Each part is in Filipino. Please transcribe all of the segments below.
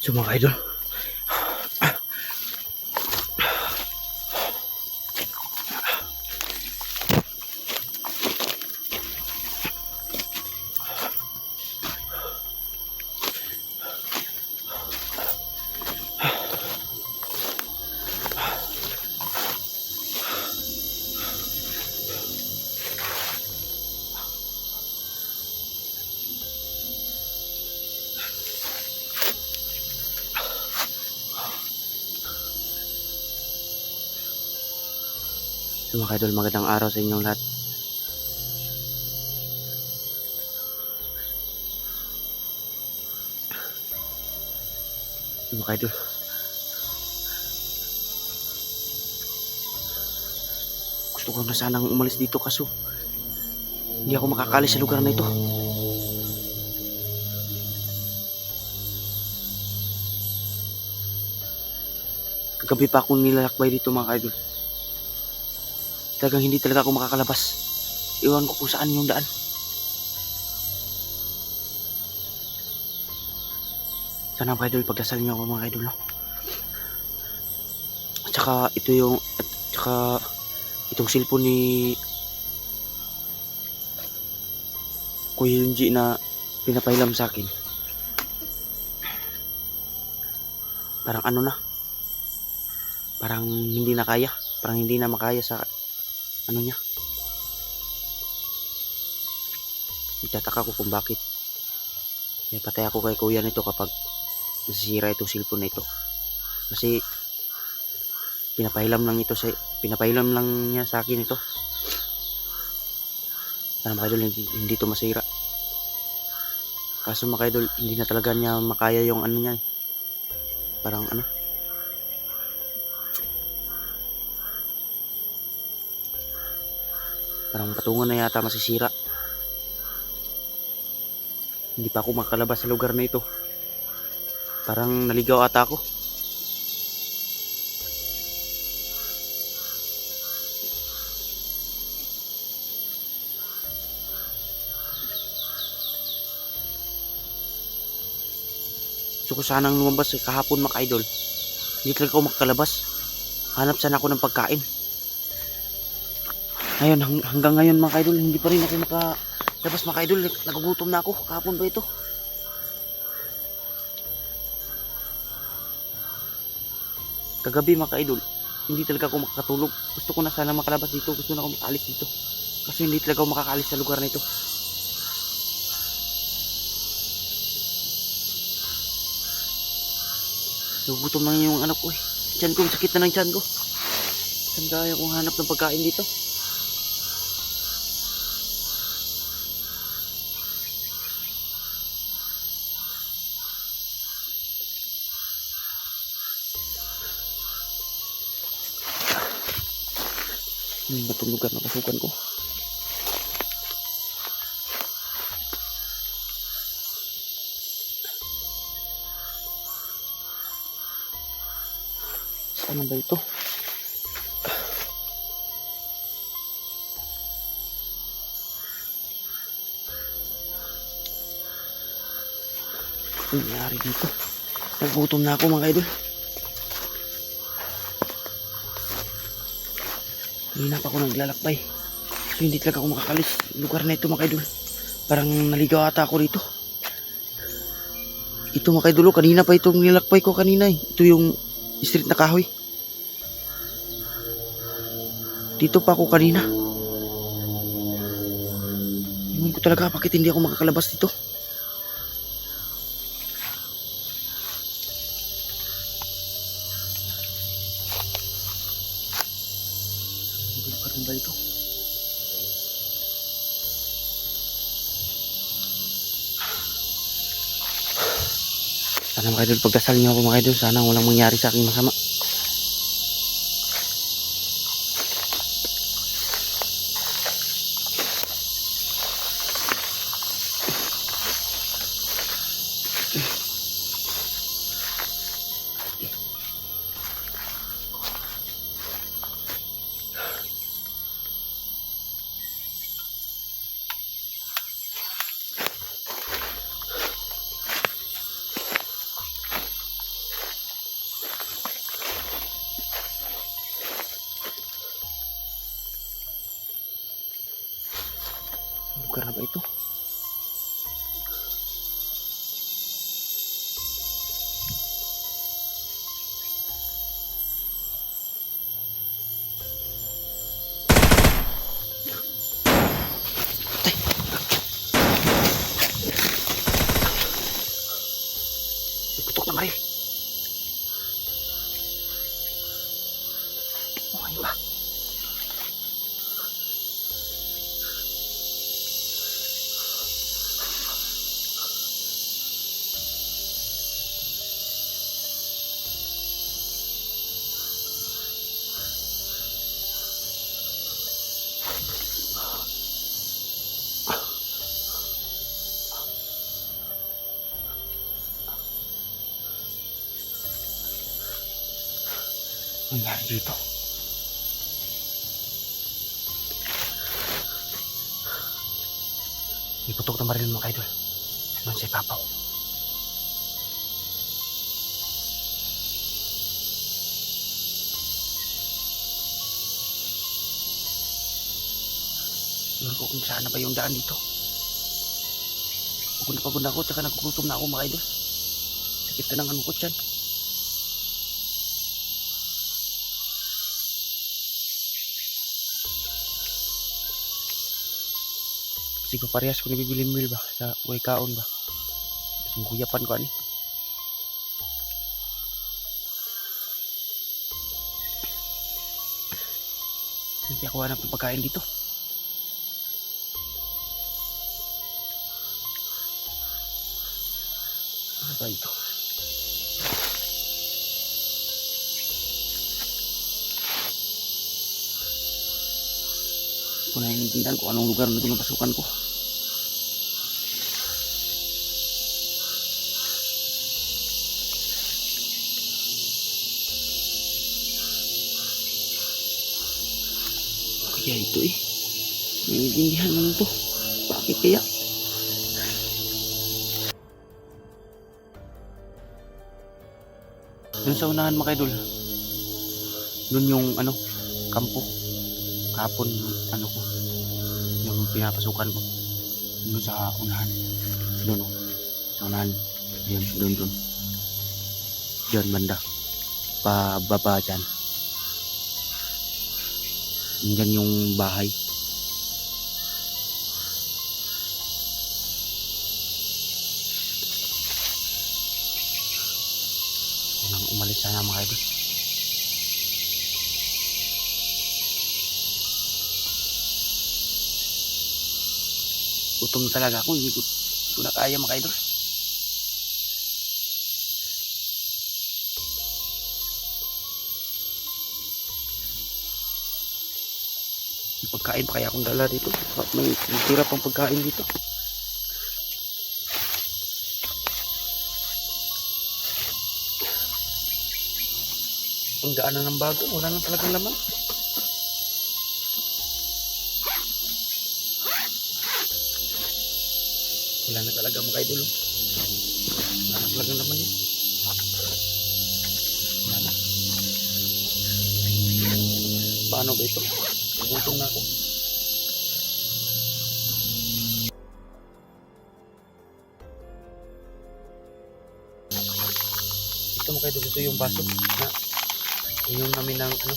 So mga idol, magandang araw sa inyong lahat. Mga idol, gusto ko na sanang umalis dito kaso hindi ako makakalis sa lugar na ito. Kagabi pa akong nilalakbay dito mga idol. Talagang hindi talaga ako makakalabas. Iwan ko kung saan yung daan. Sana mga idol, pagdasal niyo ako mga idol, no? At saka itong cellphone ni Kuya Yunji na pinapahilam sa akin. Parang ano na? Parang hindi na kaya. Parang hindi na makaya sa ano niya. Itataka ko kung bakit. Kaya patay ako kay kuya nito kapag masisira itong cellphone na ito. Kasi pinapahilam lang niya sa akin ito. Sana mga idol, hindi ito masira. Kaso mga idol, hindi na talaga niya makaya yung ano niya. Parang ano. Parang patungan na yata masisira. Hindi pa ako makalabas sa lugar na ito. Parang naligaw ata ako. Gusto ko sanang lumabas kahapon mga idol. Hindi talaga ako makakalabas. Hanap sana ako ng pagkain. Ngayon, hanggang ngayon mga idol, hindi pa rin ako makalabas mga idol. Nagugutom na ako. Kahapon ba ito? Kagabi mga idol, hindi talaga ako makakatulog. Gusto ko na sana makalabas dito. Gusto na ako makaalis dito. Kasi hindi talaga ako makakaalis sa lugar na ito. Nagugutom na yung anak ko eh. Tiyan ko, sakit na ng tiyan ko. Saan kaya kong hanap ng pagkain dito? Batong lugar na pasukan ko. Saan ba ito? Ano nangyari dito? Nagutom na ako mga idol. Kanina pa ako naglalakbay. So hindi talaga ako makakalis. Lugar na ito mga idol. Parang naligaw ata ako dito. Ito mga idol, kanina pa itong nilakbay ko kanina eh. Ito yung street na kahoy. Dito pa ako kanina. Ewan ko talaga bakit hindi ako makakalabas dito. Ano ba ito? Sana mga idol, pagdasal niyo ako mga idol. Sana walang mangyari sa akin masama. lugar na ba ito? Putok na Mari. Oh, ayun ba? Ang nangyari dito? Iputok na Maril mga idol. Nandun sa ipapaw. Iwan ko kung saan na ba yung daan dito. Pagod na ako, tsaka nagugutom na ako mga idol. Sakit na ng ano ko dyan. Sigo parehas ko nabibilin mil ba sa way kaon ba. Kasi kuyapan ko ani. Hindi ako hanap ng pagkain dito. Ano ba ito? Kung naiintindihan ko anong lugar na ito napasukan ko. Kaya ito eh. Naiintindihan mo ito. Bakit kaya? Doon sa unahan mga idol. Doon yung ano, kampo. Kapon ano ko. Yung pinapasukan ko. Doon sa unahan. Doon o. Sa unahan. Ayan, doon. Diyan banda. Pababa dyan. Diyan yung bahay. Nang umalis sana mga idol. Gutom talaga ako. Hindi ko na kaya mga idol. Pagkain pa kaya akong dala dito. May tira pang pagkain dito. Ang daanan ng bago. Wala nang talagang laman. Wala na talaga mga idol. Wala na talagang laman yan. Wala na. Paano ba ito? Gutom na ako. Ito mga idol, ito yung baso na inyong namin ng ano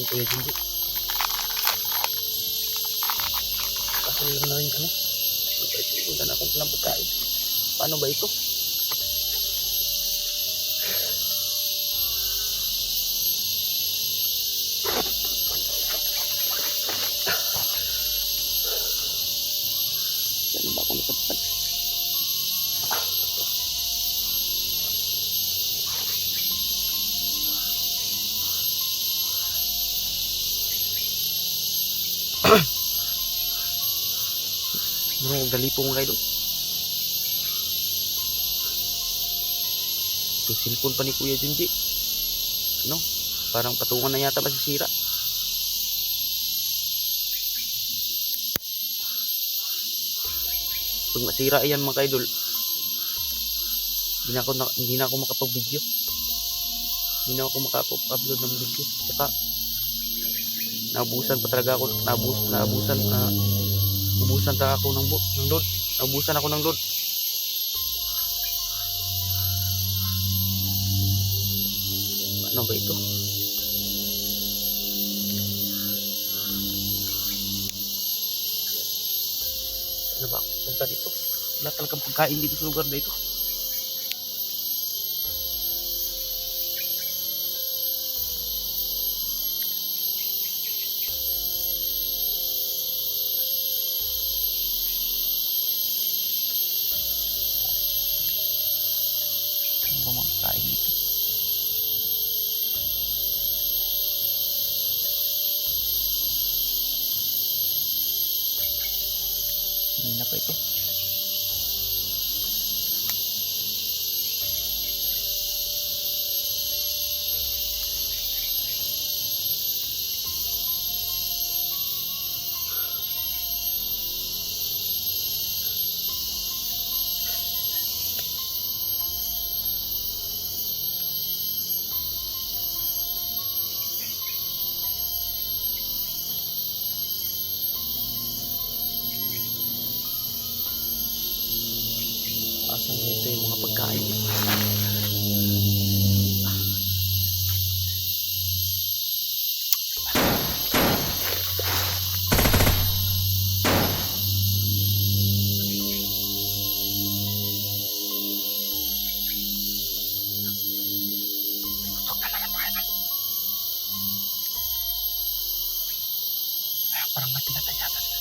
yung Kuya Jinji. Kaso lang na rin ano wala na akong palang pagkain. Paano ba ito? Saan ba ako napadpad? Marunong dali po mga idol. Yung cellphone pa ni Kuya Jinji. Ano? Parang patungan na yata masisira. Pag masira yan mga idol, hindi na ako makapag-video. Hindi na ako makapag-upload ng video. Saka, naabusan pa talaga ako. Naabusan Ubusan ta ako ng load. Ubusan ako ng load. Ano ba ito? Ano ba? Punta dito. Wala talagang pagkain dito sa lugar na ito. Ano ba mga kain dito? Hindi na pa ito. Asan ba ito yung mga pagkain? Tutok na naman mga ito. Ay, parang may pinatay yata sila.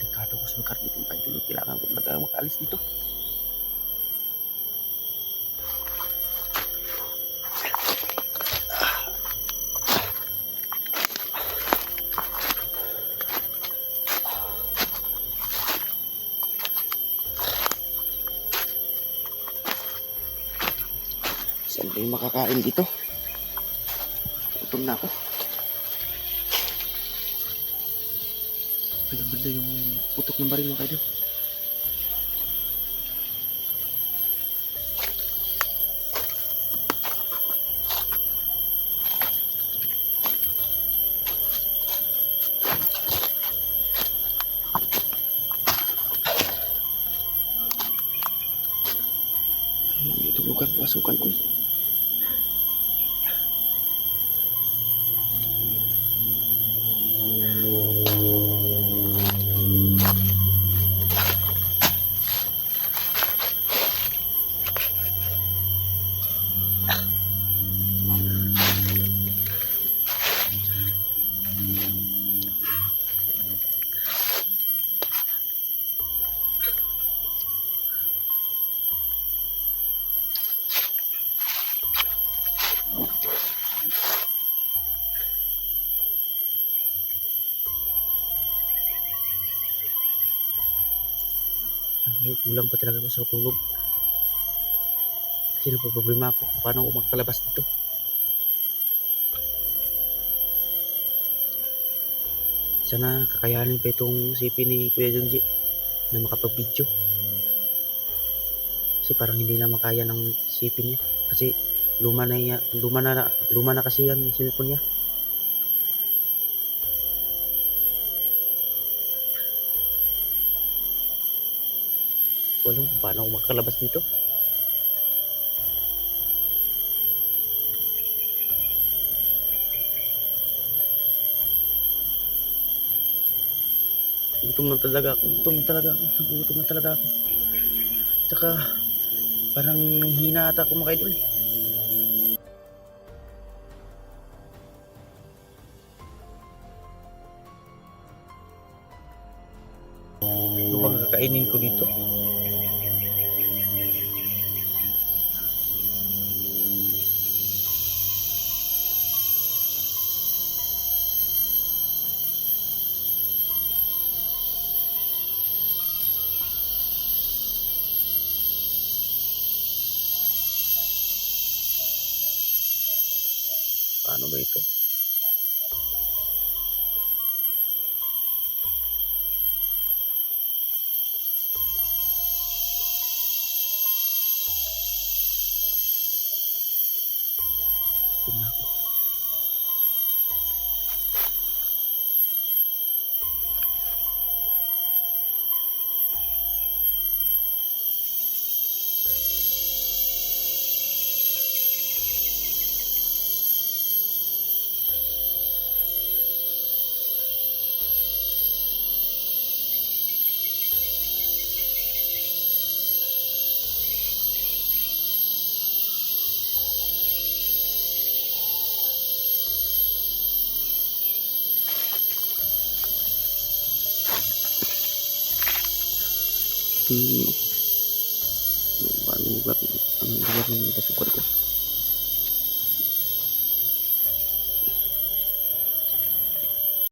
Delikado ko sa lugar dito mga idol. Kailangan ko talaga makaalis dito. Saan ba yung makakain dito? Gutom na ako. Banda yung putok ng baril mga idol. Itong lugar pasukan ko. Ay, kulang pa talaga ako sa tulog. Kasi problema ako kung paano ako makakalabas dito. Sana kakayanin pa itong sipi ni Kuya Junji na makapag-video. Kasi parang hindi na makaya ng sipi niya. Kasi luma na kasi yan yung cellphone niya. Walang kung paano ako makakalabas dito. Gutom na talaga ako. Nagutom na talaga ako. Tsaka parang hina ata ako mga idol. Ano bang kakainin ko dito? Paano ba ito? Gutom na ako. Anong lugar yung napasukan ko?